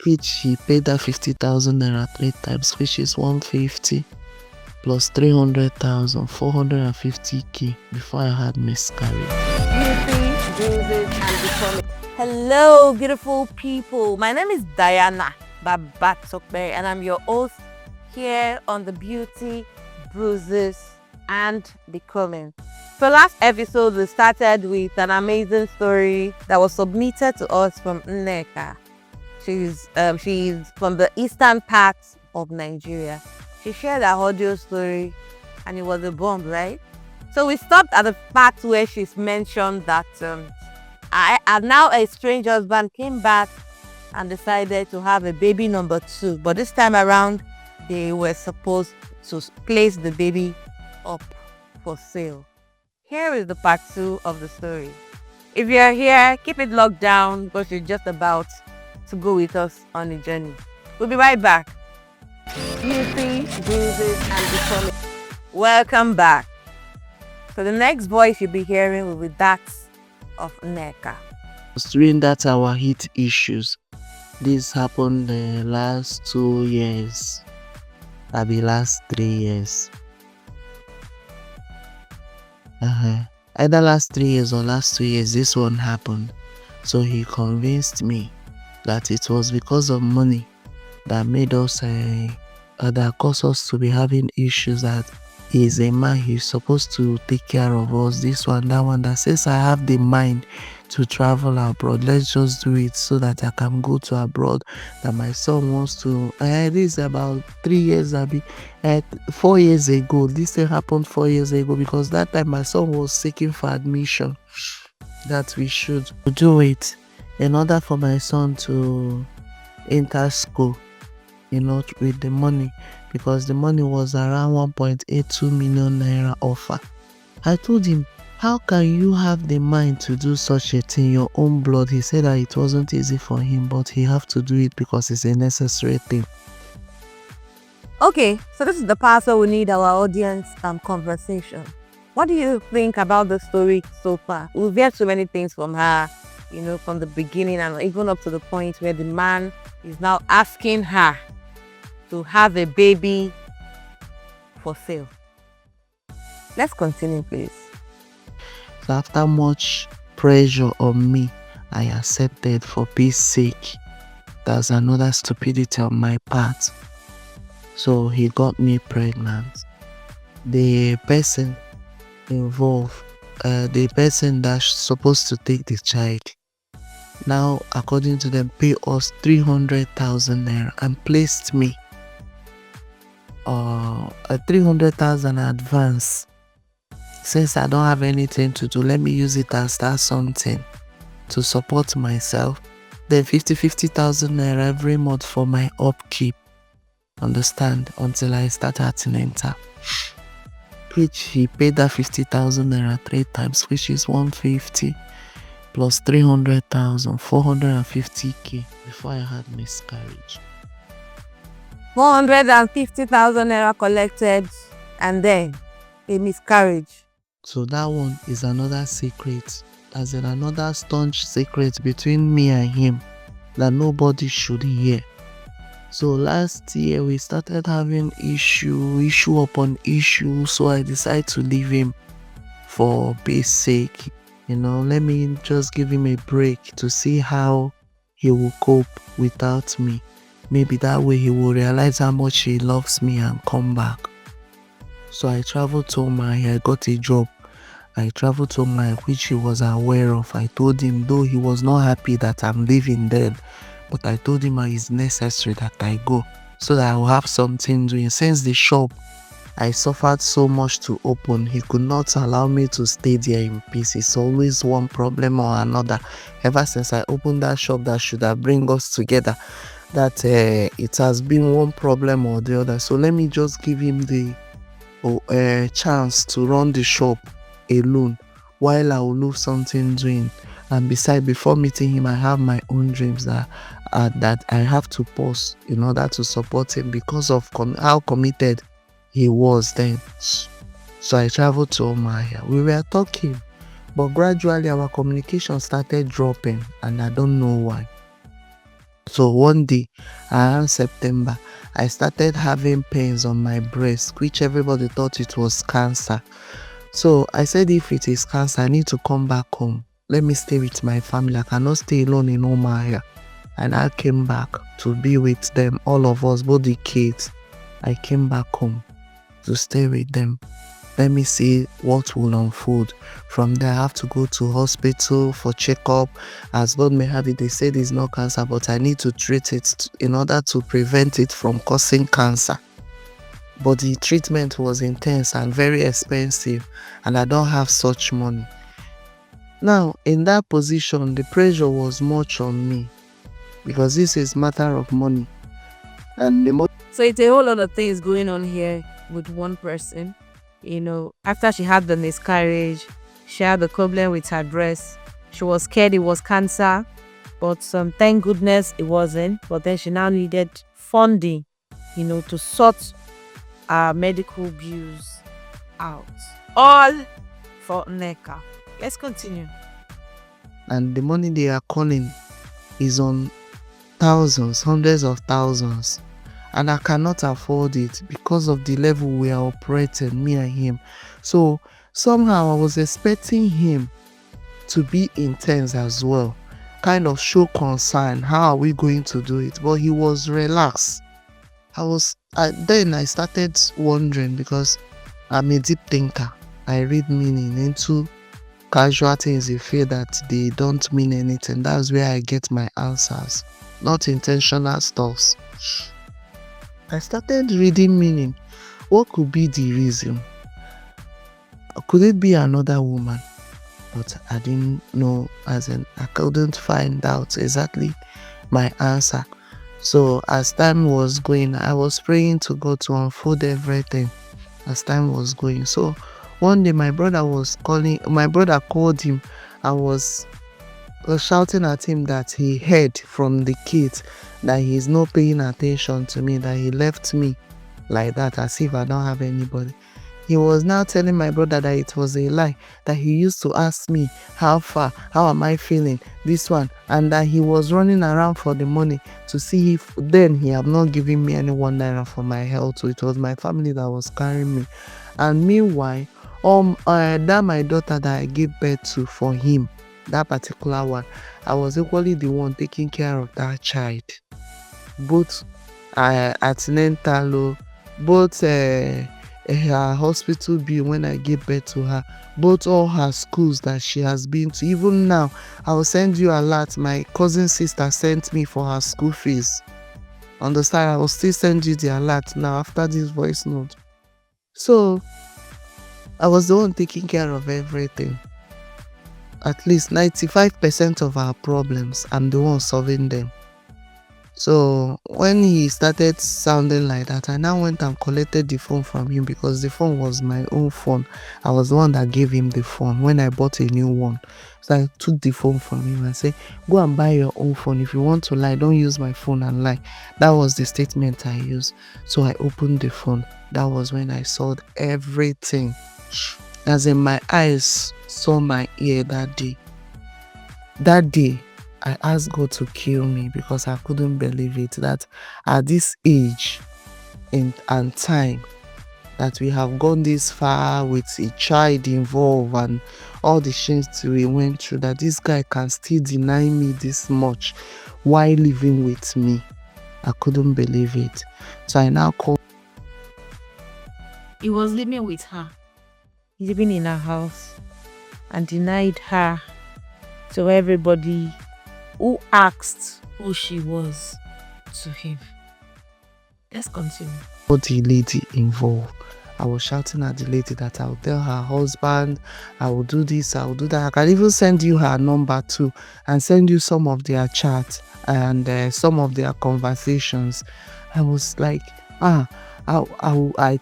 which he paid that 50,000 naira 3 times, which is 150 plus 300,000, 450k before I had miscarriage. Bruises Becoming. Hello, beautiful people. My name is Babatope, and I'm your host here on the Beauty, Bruises, and Becoming. So last episode, we started with an amazing story that was submitted to us from Nneka. She's from the eastern part of Nigeria. She shared her audio story, and it was a bomb, right? So we stopped at the part where she's mentioned that now a strange husband came back and decided to have a baby number 2. But this time around, they were supposed to place the baby up for sale. Here is the part 2 of the story. If you're here, keep it locked down because you're just about to go with us on the journey. We'll be right back. Beauty, Bruises, and Becoming. Welcome back. So the next voice you'll be hearing will be that of Nneka. During that our heat issues, this happened the last 2 years, maybe last 3 years. Either last 3 years or last 2 years, this one happened. So he convinced me that it was because of money that made us, that caused us to be having issues, that he is a man, he's supposed to take care of us, this one, that one, that says I have the mind to travel abroad, let's just do it so that I can go to abroad, that my son wants to, this is about 3 years, 4 years ago, this thing happened 4 years ago, because that time my son was seeking for admission, that we should do it in order for my son to enter school, with the money, because the money was around 1.82 million naira offer. I told him, how can you have the mind to do such a thing, your own blood? He said that it wasn't easy for him, but he have to do it because it's a necessary thing. Okay, so this is the part where we need our audience conversation. What do you think about the story so far? We've heard so many things from her, from the beginning and even up to the point where the man is now asking her to have a baby for sale. Let's continue, please. So after much pressure on me, I accepted for peace sake. That's another stupidity on my part. So he got me pregnant. The person involved, the person that's supposed to take the child, now according to them, pay us 300,000 naira and placed me a 300,000 advance. Since I don't have anything to do, let me use it and start something to support myself. Then 50,000 naira every month for my upkeep. Understand? Until I start antenatal. Which he paid that 50,000 naira 3 times, which is 150 plus 300,000, 450k before I had miscarriage. 450,000 naira collected and then a miscarriage. So that one is another secret, as in another staunch secret between me and him that nobody should hear. So last year we started having issue upon issue, so I decided to leave him for peace sake. Let me just give him a break to see how he will cope without me. Maybe that way he will realize how much he loves me and come back. So I traveled to Omahi, I got a job. I traveled to Omahi, which he was aware of. I told him, though he was not happy that I'm leaving then, but I told him it's necessary that I go so that I will have something doing. Since the shop I suffered so much to open, he could not allow me to stay there in peace. It's always one problem or another. Ever since I opened that shop that should have bring us together, that it has been one problem or the other. So let me just give him the chance to run the shop alone while I will look something doing. And besides, before meeting him, I have my own dreams that I have to pause in order to support him because of how committed he was then. So I traveled to Omaha. We were talking, but gradually our communication started dropping, and I don't know why. So one day around September, I started having pains on my breast, which everybody thought it was cancer. So I said, if it is cancer, I need to come back home. Let me stay with my family. I cannot stay alone in Omaya. And I came back to be with them, all of us, both the kids. I came back home to stay with them. Let me see what will unfold. From there, I have to go to hospital for checkup. As God may have it, they said it's not cancer, but I need to treat it in order to prevent it from causing cancer. But the treatment was intense and very expensive, and I don't have such money. Now, in that position, the pressure was much on me because this is matter of money. And so it's a whole lot of things going on here with one person. After she had the miscarriage, she had a problem with her breast. She was scared it was cancer, but thank goodness it wasn't. But then she now needed funding, to sort our medical bills out. All for Nneka. Let's continue. And the money they are calling is on thousands, hundreds of thousands. And I cannot afford it because of the level we are operating, me and him. So somehow I was expecting him to be intense as well, kind of show concern. How are we going to do it? But he was relaxed. Then I started wondering, because I'm a deep thinker. I read meaning into casual things. You feel that they don't mean anything. That's where I get my answers, not intentional stuffs. I started reading meaning. What could be the reason? Could it be another woman? But I didn't know, as in I couldn't find out exactly my answer. So as time was going, I was praying to God to unfold everything as time was going. So one day my brother called him and was shouting at him that he heard from the kids that he's not paying attention to me, that he left me like that as if I don't have anybody. He was now telling my brother that it was a lie, that he used to ask me how far, how am I feeling, this one, and that he was running around for the money to see if then he had not given me any $1 for my health. So it was my family that was carrying me. And meanwhile, that my daughter that I gave birth to for him, that particular one, I was equally the one taking care of that child. Both antenatal, both her hospital bill when I gave birth to her, both all her schools that she has been to. Even now, I will send you a lot. My cousin sister sent me for her school fees. On the side, I will still send you the alert now after this voice note. So I was the one taking care of everything. At least 95% of our problems, I'm the one solving them. So when he started sounding like that, I now went and collected the phone from him, because the phone was my own phone. I was the one that gave him the phone when I bought a new one. So I took the phone from him and said, go and buy your own phone. If you want to lie, don't use my phone and lie. That was the statement I used. So I opened the phone. That was when I saw everything. As in, my eyes saw my ear that day. That day, I asked God to kill me, because I couldn't believe it, that at this age and time that we have gone this far with a child involved and all the things we went through, that this guy can still deny me this much while living with me. I couldn't believe it. So I now called. He was living with her, living in her house, and denied her to everybody who asked who she was to him. Let's continue. The lady involved. I was shouting at the lady that I will tell her husband, I will do this, I will do that. I can even send you her number too, and send you some of their chats and some of their conversations. I was like, I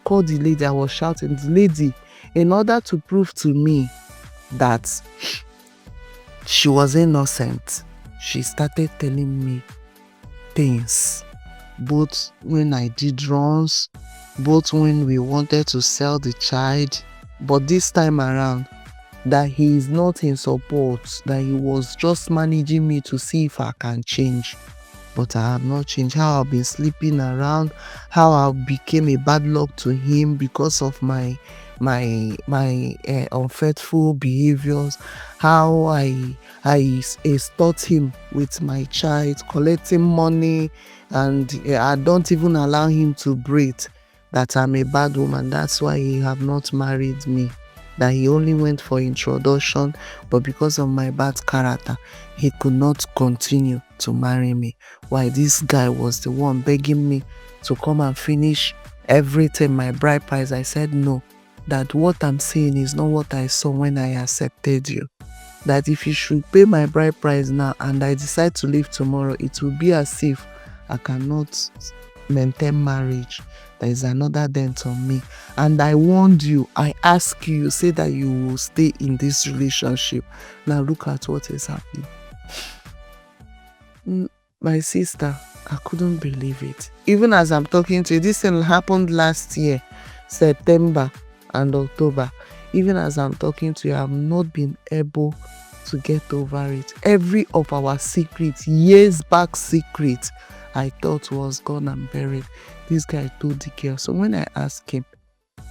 called the lady. I was shouting. The lady, in order to prove to me that she was innocent, she started telling me things, both when I did runs, both when we wanted to sell the child, but this time around, that he is not in support, that he was just managing me to see if I can change. but I have not changed. How I've been sleeping around, how I became a bad luck to him because of my unfaithful behaviors, how I extort him with my child, collecting money, and I don't even allow him to breathe. That I'm a bad woman. That's why he have not married me. That he only went for introduction, but because of my bad character, he could not continue to marry me. Why this guy was the one begging me to come and finish everything, my bride price. I said no. That what I'm saying is not what I saw when I accepted you. That if you should pay my bride price now and I decide to leave tomorrow, it will be as if I cannot maintain marriage. There is another dent on me. And I warned you, I ask you, say that you will stay in this relationship. Now look at what is happening. My sister, I couldn't believe it. Even as I'm talking to you, this thing happened last year, September and October. Even as I'm talking to you, I've not been able to get over it. Every of our secrets, years back secrets, I thought was gone and buried. This guy told the girl. So when I asked him,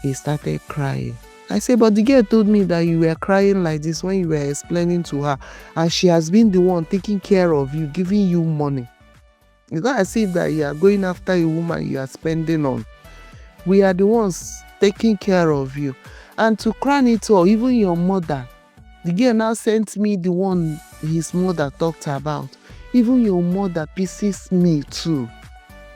he started crying. I said, but the girl told me that you were crying like this when you were explaining to her, and she has been the one taking care of you, giving you money. It's not as if that you are going after a woman you are spending on. We are the ones taking care of you. And to crown it all, even your mother, the girl now sent me the one his mother talked about. Even your mother pisses me too.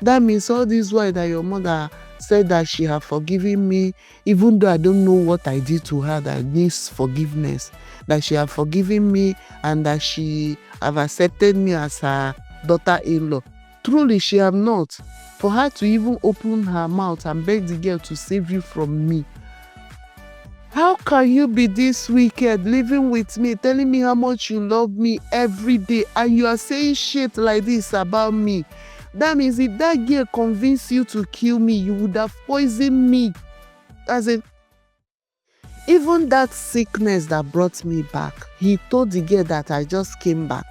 That means all this while that your mother said that she had forgiven me, even though I don't know what I did to her that needs forgiveness, that she had forgiven me and that she have accepted me as her daughter-in-law. Truly, she have not. For her to even open her mouth and beg the girl to save you from me. How can you be this wicked, living with me, telling me how much you love me every day, and you are saying shit like this about me? That means if that girl convinced you to kill me, you would have poisoned me. As in, even that sickness that brought me back, he told the girl that I just came back,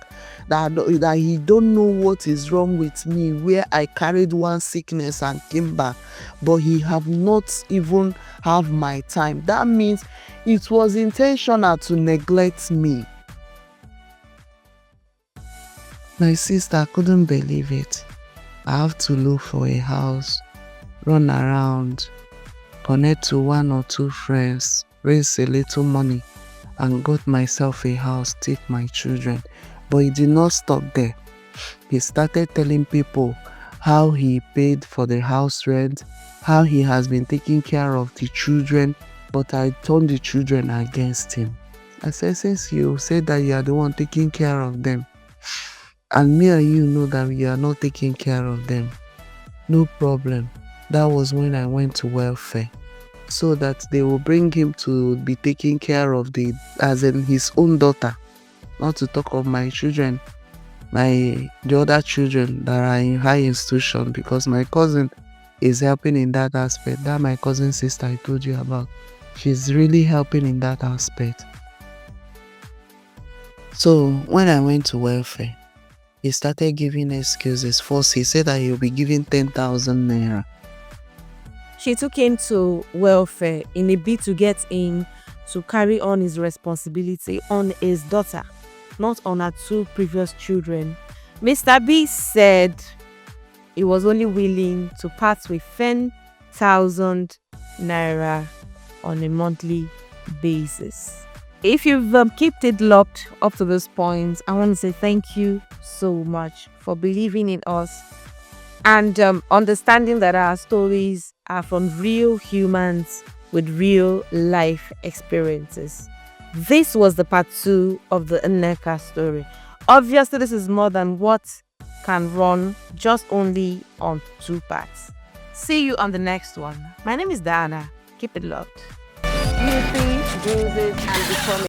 that he don't know what is wrong with me, where I carried one sickness and came back, but he have not even have my time. That means it was intentional to neglect me. My sister couldn't believe it. I have to look for a house, run around, connect to one or two friends, raise a little money, and got myself a house, take my children. But he did not stop there. He started telling people how he paid for the house rent, how he has been taking care of the children, but I turned the children against him. I said, since you said that you are the one taking care of them, and me and you know that we are not taking care of them, no problem. That was when I went to welfare, so that they will bring him to be taking care of as in his own daughter, not to talk of my children, the other children that are in high institution, because my cousin is helping in that aspect. That my cousin sister I told you about, she's really helping in that aspect. So when I went to welfare, he started giving excuses. First, he said that he'll be giving 10,000 naira. She took him to welfare in a bid to get him to carry on his responsibility on his daughter, not on her two previous children. Mr. B said he was only willing to part with 10,000 naira on a monthly basis. If you've kept it locked up to this point, I want to say thank you so much for believing in us and understanding that our stories are from real humans with real life experiences. This was the part 2 of the Nneka story. Obviously, this is more than what can run just only on 2 parts. See you on the next one. My name is Diana. Keep it locked. Beauty, Bruises, and Becoming.